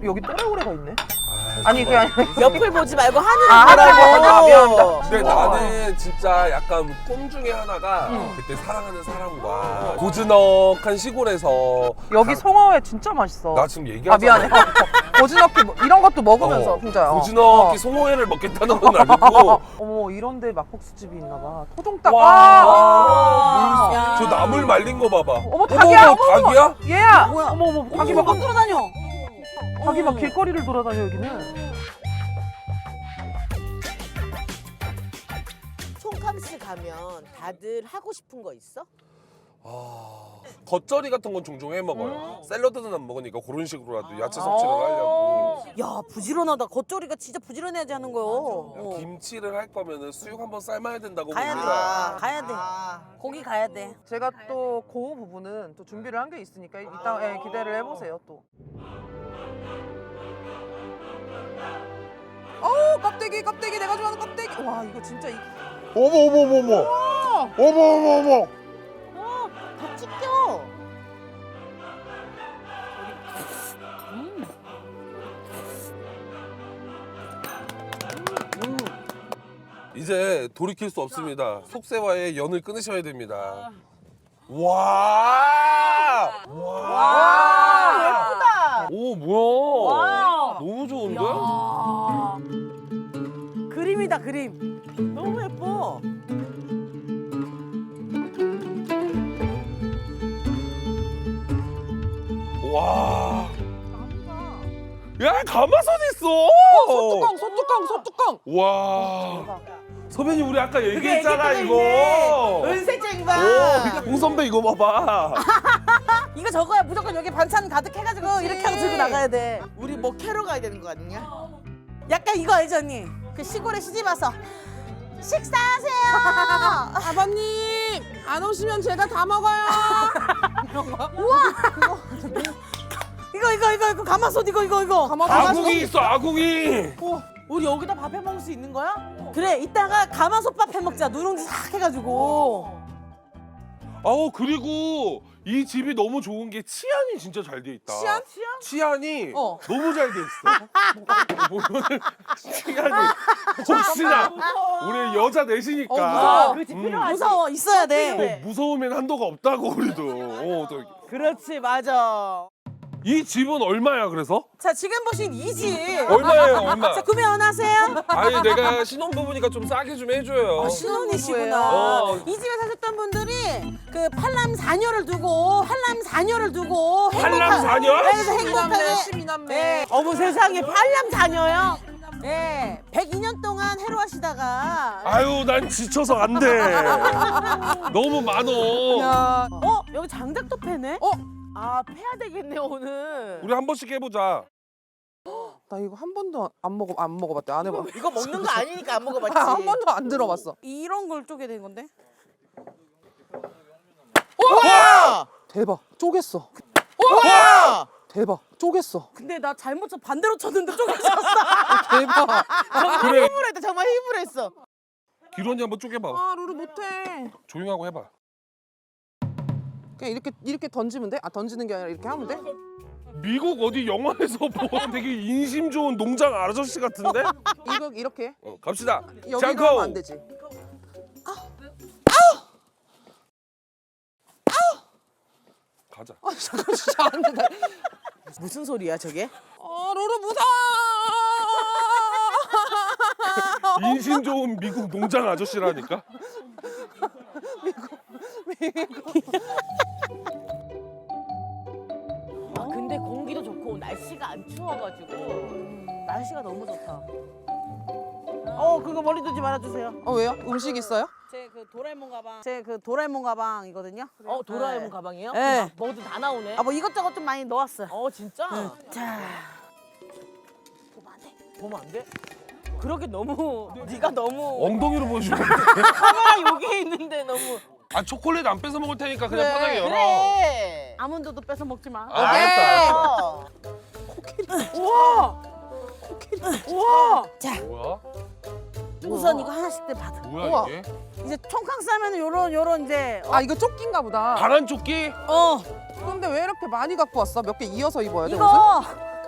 여기 또래오래가 있네. 아니 그게 아니라 옆을 보지 말고 하늘을 하늘을 보라고. 미안합니다. 근데 나는 진짜 약간 꿈 중에 하나가 그때 사랑하는 사람과 고즈넉한 시골에서 여기 송어회 진짜 맛있어. 나 지금 얘기하잖아. 미안해. 고즈넉기 이런 것도 먹으면서 진짜. 고즈넉이 송어회를 먹겠다는 건 아니고 어머 이런데 막국수집이 있나봐. 토종닭. 와. 야. 저 나물 말린 거 봐봐. 어머 닭이야. 어머, 닭이야? 얘야. 뭐야? 어머 닭이 어머, 막 막 돌아다녀. 닭이 막 길거리를 돌아다녀 여기는. 총캉스 가면 다들 하고 싶은 거 있어? 겉절이 같은 건 종종 해 먹어요. 샐러드는 안 먹으니까 그런 식으로라도 야채 섭취를 하려고. 야 부지런하다. 겉절이가 진짜 부지런해야지 하는 거요. 김치를 할 거면은 수육 한번 삶아야 된다고 가야 돼. 봅니다. 가야 돼. 고기 가야 돼. 제가 또 그 부분은 또 준비를 한 게 있으니까 이따 기대를 해보세요 또. 껍데기 내가 좋아하는 껍데기. 와 이거 진짜 어머. 어머. 다 찢겨. 이제 돌이킬 수 없습니다. 속세와의 연을 끊으셔야 됩니다. 와! 예쁘다. 오 뭐야? 와. 너무 좋은데? 그림이다 그림. 너무 예뻐. 와. 야 가마솥 있어. 소뚜껑. 와. 선배님 우리 아까 얘기했잖아 이거. 은세쟁반. 홍 선배 이거 봐봐. 이거 저거야. 무조건 여기 반찬 가득 해가지고 이렇게 하고 들고 나가야 돼. 우리 뭐 캐러 가야 되는 거 아니냐? 약간 이거 알죠 언니? 그 시골에 시집 와서 식사하세요. 아버님 안 오시면 제가 다 먹어요. 이거 가마솥 이거. 아궁이 있어 아궁이. 우리 여기다 밥 해 먹을 수 있는 거야? 그래 이따가 가마솥밥 해 먹자. 누룽지 싹 해가지고. 아우 그리고 이 집이 너무 좋은 게 치안이 진짜 잘 돼 있다. 치안이 너무 잘 돼 있어. 보면은 치안이 혹시나 우리 여자 넷이니까 그 집 필요하지. 무서워 있어야 돼. 무서우면 한도가 없다고 우리도. 그렇지 맞아. 이 집은 얼마야 그래서? 자 지금 보신 이 집. 얼마예요 얼마? 자 구매 원하세요? 아니 내가 신혼부부니까 좀 싸게 좀 해줘요. 신혼이시구나. 어. 이 집에 사셨던 분들이 그 팔남 자녀를 두고 팔남 자녀? 그래서 행복하게. 시민남매. 네. 어머 세상에 팔남 자녀요? 네. 102년 동안 해로하시다가. 아유 난 지쳐서 안 돼. 너무 많어. 야, 여기 장작도 패네? 아 패야 되겠네 오늘. 우리 한 번씩 해보자. 나 이거 한 번도 안 먹어봤대. 안 해봐. 이거 먹는 거 아니니까 안 먹어봤지. 한 번도 안 들어봤어. 이런 걸 쪼개 된 건데? 와! 대박. 쪼갰어. 와! 대박. 쪼갰어. 근데 나 잘못 반대로 쳤는데 쪼개졌어. 대박. 그래 힘으로 했다 정말 힘으로 했어. 기론이 한번 쪼개봐. 루루 못해. 조용하고 해봐. 그냥 이렇게 던지면 돼? 던지는 게 아니라 이렇게 하면 돼? 미국 어디 영화에서 본 되게 인심 좋은 농장 아저씨 같은데? 이거 이렇게 갑시다. 여기로 하면 안 되지. 가자. 잠깐 진짜 안 된다. 무슨 소리야 저게? 루루 무서워. 인심 좋은 미국 농장 아저씨라니까. 아 근데 공기도 좋고 날씨가 안 추워가지고 날씨가 너무 좋다. 그거 머리 두지 말아주세요. 왜요? 음식 있어요? 제 그 도라에몽 가방이거든요. 도라에몽 가방이요? 네. 뭐든 다 나오네. 뭐 이것저것 좀 많이 넣었어요. 진짜? 자, 보면 안 돼? 그렇게 너무 네가 너무 엉덩이로 보여주면 돼. 카메라 여기 있는데 너무 아 초콜릿 안 뺏어 먹을 테니까 그냥 그래, 편하게 열어. 그래. 아몬드도 뺏어 먹지 마. 알았다. 어. 우와. 우와. 자, 뭐야? 우선 이거 하나씩 받아. 뭐야 우와. 이게? 이제 총캉스 하면 요런 이제 이거 조끼인가 보다. 방한 조끼? 어 근데 왜 이렇게 많이 갖고 왔어? 몇 개 이어서 입어야 돼? 옷을? 이거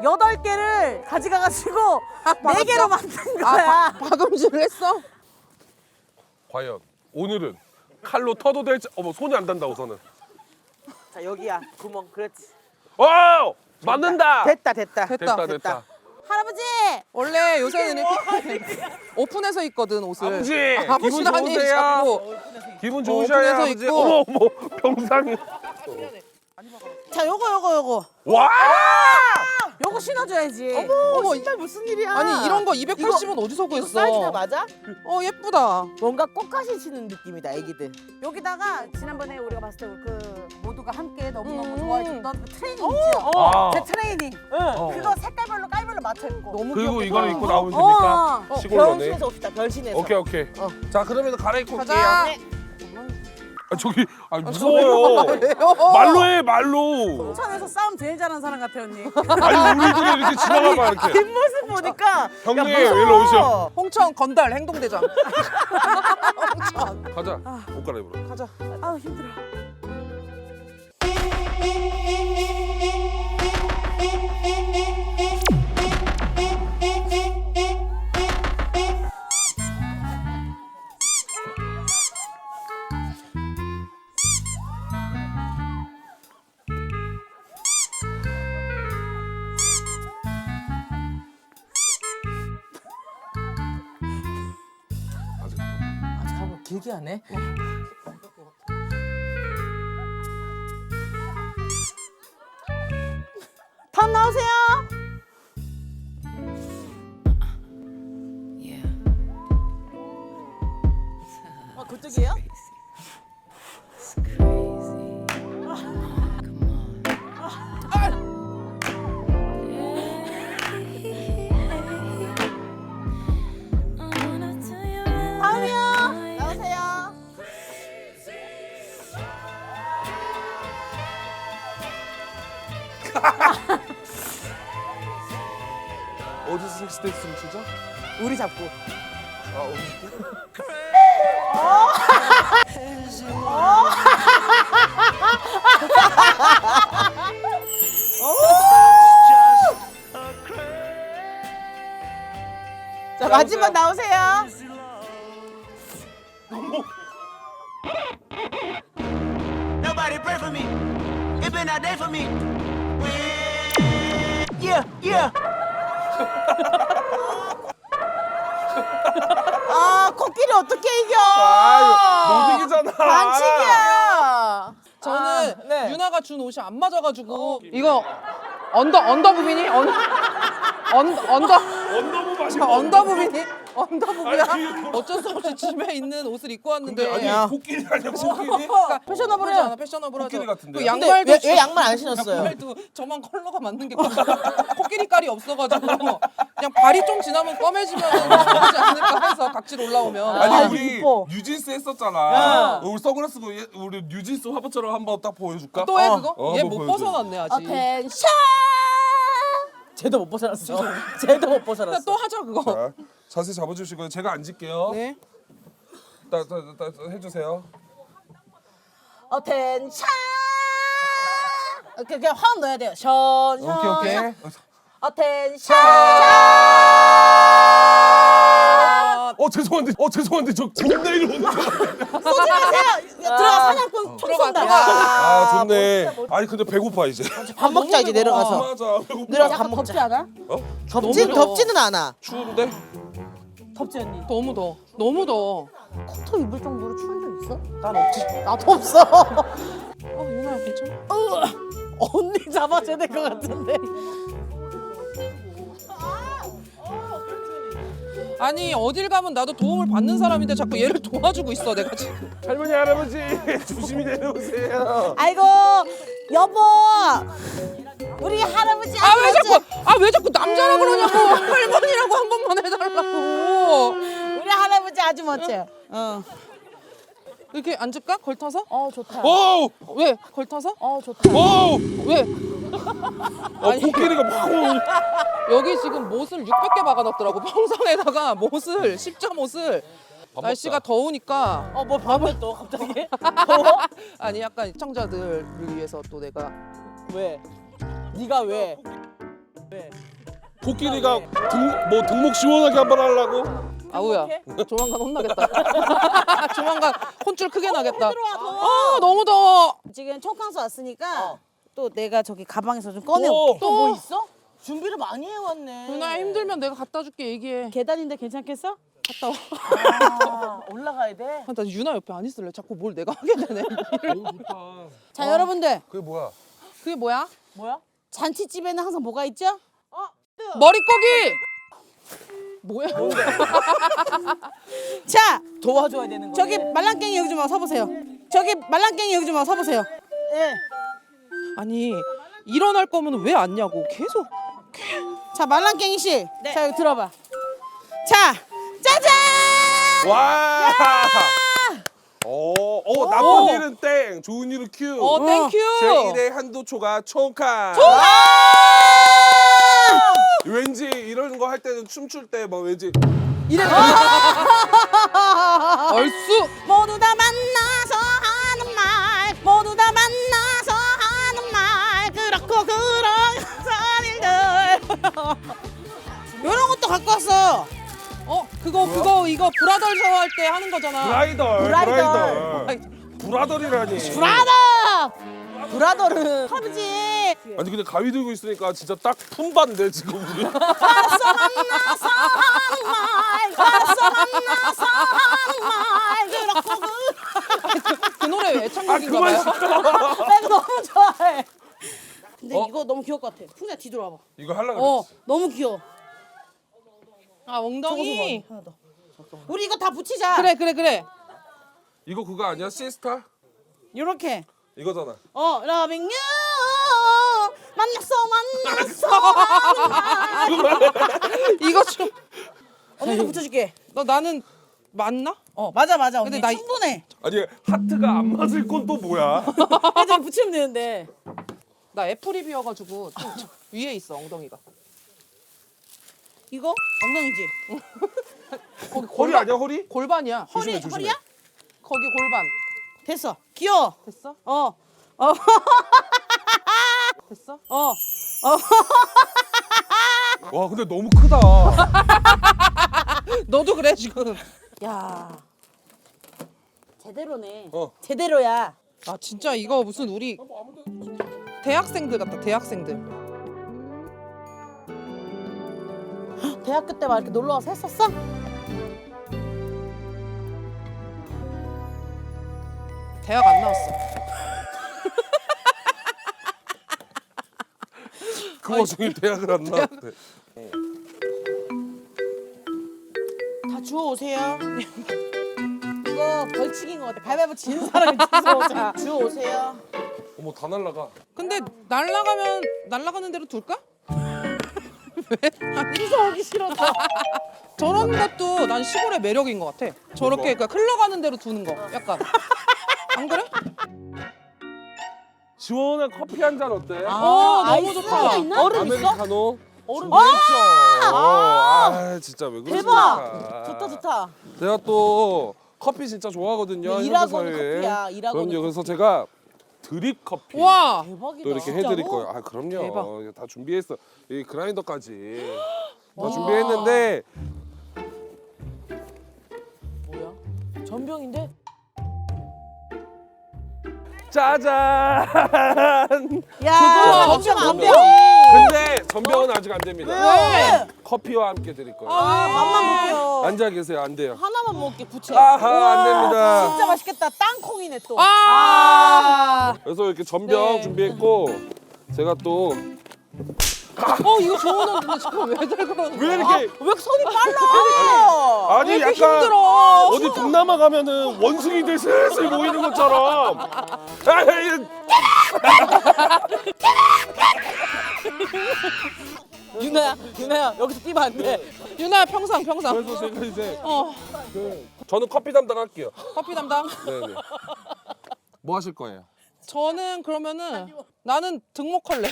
8개를 가져가가지고 4개로 만든 거야. 박음질을 했어? 과연 오늘은 칼로 터도 될지. 어머 손이 안 닿는다 우선은. 자 여기야 구멍. 그렇지. 맞는다. 됐다. 됐다. 할아버지! 원래 요새는 이렇게 오픈해서 입거든 옷을. 아버지 아버지 기분 아니, 좋으세요? 자꾸. 기분 좋으셔야 오픈해서 아버지. 입고. 어머 병상이. 자, 요거. 와! 요거 신어줘야지. 어머, 진짜 무슨 일이야? 아니 이런 거 280은 어디서 구했어? 사이즈가 맞아? 예쁘다. 뭔가 꽃가시 치는 느낌이다 애기들. 여기다가 지난번에 우리가 봤을 때 그 모두가 함께 너무너무 음. 좋아해줬던 그 트레이닝 있죠? 아. 제 트레이닝. 그거 색깔별로 깔별로 맞춰 입고. 너무 그리고 귀엽다. 이걸 입고 나오면 됩니까? 시골로네. 변신해서 옵시다. 변신해서. 오케이. 자 그러면 갈아입고 올게요. 가자. 저기 무서워요. 말로 해 말로. 천에서 싸움 제일 잘하는 사람 같아 언니. 아니 우리들이 이렇게 지나가봐 이렇게. 뒷모습 보니까 형님 야, 무서워. 일로 오셔. 홍천 건달 행동대장. 가자. 옷 갈아입으러. 가자. 아우 힘들어. 아직 아직 한번 길게 하네. 탑 나오세요. 그쪽이에요? 다음이요. 나오세요. 어디서 섹스댄스를 추죠? 우리 잡고. 아 어디? 자 마지막 나오세요. Nobody pray for me. It been a day for me. Yeah. 아 코끼리 어떻게 이겨? 못 이기잖아. 반칙이야. 저는 네. 유나가 준 옷이 안 맞아가지고 이거 언더부비니? 언더부비니? 언더부비야? 어쩔 수 없이 집에 있는 옷을 입고 왔는데 근데 아니 코끼리 아니야 코끼리? 그러니까 패셔너블하잖아. 패셔너블하죠. 코끼리 같은데요? 그 양말도 왜 양말 안 신었어요? 양말도 저만 컬러가 맞는 게 코끼리 깔이 없어가지고 그냥 발이 좀 지나면 검해지면 좋지 않을까 해서 각질 올라오면 아니 우리 이뻐. 뉴진스 했었잖아. 우리 선글라스 쓰고 우리 뉴진스 화보처럼 한번 딱 보여줄까? 또 해 그거? 어, 얘 한번 못 보여줘. 벗어났네 아직. 텐션. 쟤도 못 벗어났어. 쟤도 못 벗어났어. 또 하자 그거. 자, 자세 잡아주시고요. 제가 앉을게요. 네. 딱 해주세요. 텐션. 그냥 화음 넣어야 돼요. 션. 오케이. 텐션. 죄송한데 저 곰내일 오는 거. 소진하세요. 들어가 사냥꾼 총 쏜다. 아 좋네. 아니 근데 배고파 이제. 밥 먹자 이제 내려가서. 맞아 배고파. 내려가 밥 먹자. 덥지 않아? 덥지는 않아. 추운데? 덥지 언니. 너무 더워. 너무 더워. 코트 입을 정도로 추운 적 있어? 난 없지. 나도 없어. 유나야 괜찮아? 언니 잡아줘야 될 것 같은데. 아니 어딜 가면 나도 도움을 받는 사람인데 자꾸 얘를 도와주고 있어 내가 지금. 할머니 할아버지 조심히 내려오세요. 아이고 여보. 우리 할아버지 왜 자꾸 남자라 그러냐고. 할머니라고 한 번만 해달라고. 우리 할아버지 아주 멋져요. 이렇게 앉을까? 걸터서? 좋다. 오! 왜? 걸터서? 좋다. 오! 왜? 코끼리가 막 여기 지금 못을 600개 박아놨더라고. 평상에다가 못을 10점 옷을. 날씨가 더우니까 뭐 밥을 또 갑자기? 아니 약간 시청자들을 위해서 또 내가 왜? 네가 왜? 코끼리가 등목 시원하게 한번 하려고? 아우야 조만간 혼나겠다. 조만간 혼쭐 크게 나겠다. 들어와, 더워. 아 너무 더워. 지금 총캉스 왔으니까 또 내가 저기 가방에서 좀 꺼내. 오! 또 뭐 있어? 준비를 많이 해왔네. 유나 힘들면 내가 갖다 줄게 얘기해. 계단인데 괜찮겠어? 갔다 와. 아, 올라가야 돼? 나 유나 옆에 안 있을래. 자꾸 뭘 내가 하게 되네. 너무 좋다. 자 여러분들 그게 뭐야? 그게 뭐야? 뭐야? 잔치집에는 항상 뭐가 있죠? 머릿고기. 뭐야? 자 도와줘야 되는 거. 저기 말랑깽이 여기 좀 와서 서보세요. 저기 말랑깽이 여기 좀 와서 서보세요. 예. 아니 일어날 거면 왜 왔냐고 계속. 자 말랑깽이 씨, 자 여기 들어봐. 자 짜잔! 와! 나쁜 일은 땡, 좋은 일은 큐. 땡큐. 제1의 한도초가 총카. 왠지 이런 거 할 때는 춤출 때 뭐 왠지 얼쑤. 모두 다 만나서 하는 말, 모두 다 만나서 하는 말, 그렇고 그런 일들. 이런 것도 갖고 왔어. 그거 이거 브라덜 샤워 할 때 하는 거잖아. 브라이덜. 브라더리라니. 브라더는 컵이지. 아니 근데 가위 들고 있으니까 진짜 딱 품반데 지금 우리. 가서 만나서 하는 말, 가서 만나서 하는 말, 그렇고 그 노래 애창곡인가 그만 봐요. 시끄러. 나 이거 너무 좋아해. 근데 이거 너무 귀여울 것 같아. 풍자 뒤돌아봐. 이거 하려고 그랬지. 너무 귀여워. 아 엉덩이. 하나 더. 우리 이거 다 붙이자. 그래. 이거 그거 아니야? 시스타? 요렇게. 이거잖아. loving you. 만났어 하는 말. 이거 좀. 언니도 붙여줄게. 나는 맞나? 맞아. 근데 언니 나 충분해. 아니 하트가 안 맞을 건 또 뭐야? 이제 붙이면 되는데. 나 애플입이어가지고 좀 위에 있어 엉덩이가. 이거 엉덩이지. 거기 허리 아니야 허리? 골반이야. 허리 허리야? 거기 골반. 됐어. 귀여워. 됐어? 됐어? 와 근데 너무 크다. 너도 그래 지금. 야. 제대로네. 어. 제대로야. 아 진짜 이거 무슨 우리 대학생들 같다. 대학생들. 대학교 때 막 이렇게 놀러 와서 했었어? 대학 안 나왔어. 그 와중에 대학을 안 나왔대. 다 주워 오세요. 이거 벌칙인 것 같아. 가위바위보 진 사람이 주워 오자. 주워 오세요. 어머 다 날라가. 근데 날아가면 날아가는 대로 둘까? 왜? 아니 주워 오기 싫어서. 저런 것도 난 시골의 매력인 것 같아. 저렇게 그러니까 흘러가는 대로 두는 거. 약간 안 그래? 시원한 커피 한 잔 어때? 너무 좋다. 얼음 있어? 아메리카노. 얼음 준비했죠. 진짜 왜 그러십니까? 대박. 좋다. 제가 또 커피 진짜 좋아하거든요. 일하고는 현대사회에. 커피야. 일하고는 그럼요. 그래서 제가 드립 커피 와. 대박이다. 또 이렇게 진짜로? 해드릴 거예요. 아 그럼요. 대박. 다 준비했어. 이 그라인더까지 다 준비했는데 뭐야? 전병인데? 짜잔. 야, 엄청 전병 안 안 돼. 돼. 근데 전병은 아직 안 됩니다. 왜? 커피와 함께 드릴 거예요. 맛만 볼게요. 앉아 계세요. 안 돼요. 하나만 먹을게 부채. 아하 안 됩니다. 진짜 맛있겠다. 땅콩이네 또. 그래서 이렇게 전병 네. 준비했고 제가 또 이거 좋은 지금 왜 들고 그러는 왜 거야? 이렇게 왜 손이 빨라? 아니 왜 이렇게 약간 힘들어? 어디 동남아 가면은 원숭이들 슬슬 모이는 것처럼 유나야 여기서 뛰면 안 돼. 유나 평상. 그래서 제가 이제 어 저는 커피 담당할게요. 커피 담당. 네네. 뭐 하실 거예요? 저는 그러면은 나는 등목할래.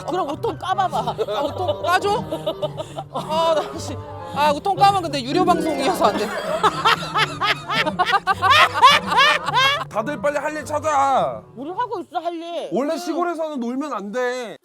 그럼 우통 까봐봐. 우통 까줘? 나 씨. 우통 까면 근데 유료 방송이어서 안 돼. 다들 빨리 할 일 찾아. 우리 하고 있어 할 일. 원래 시골에서는 놀면 안 돼.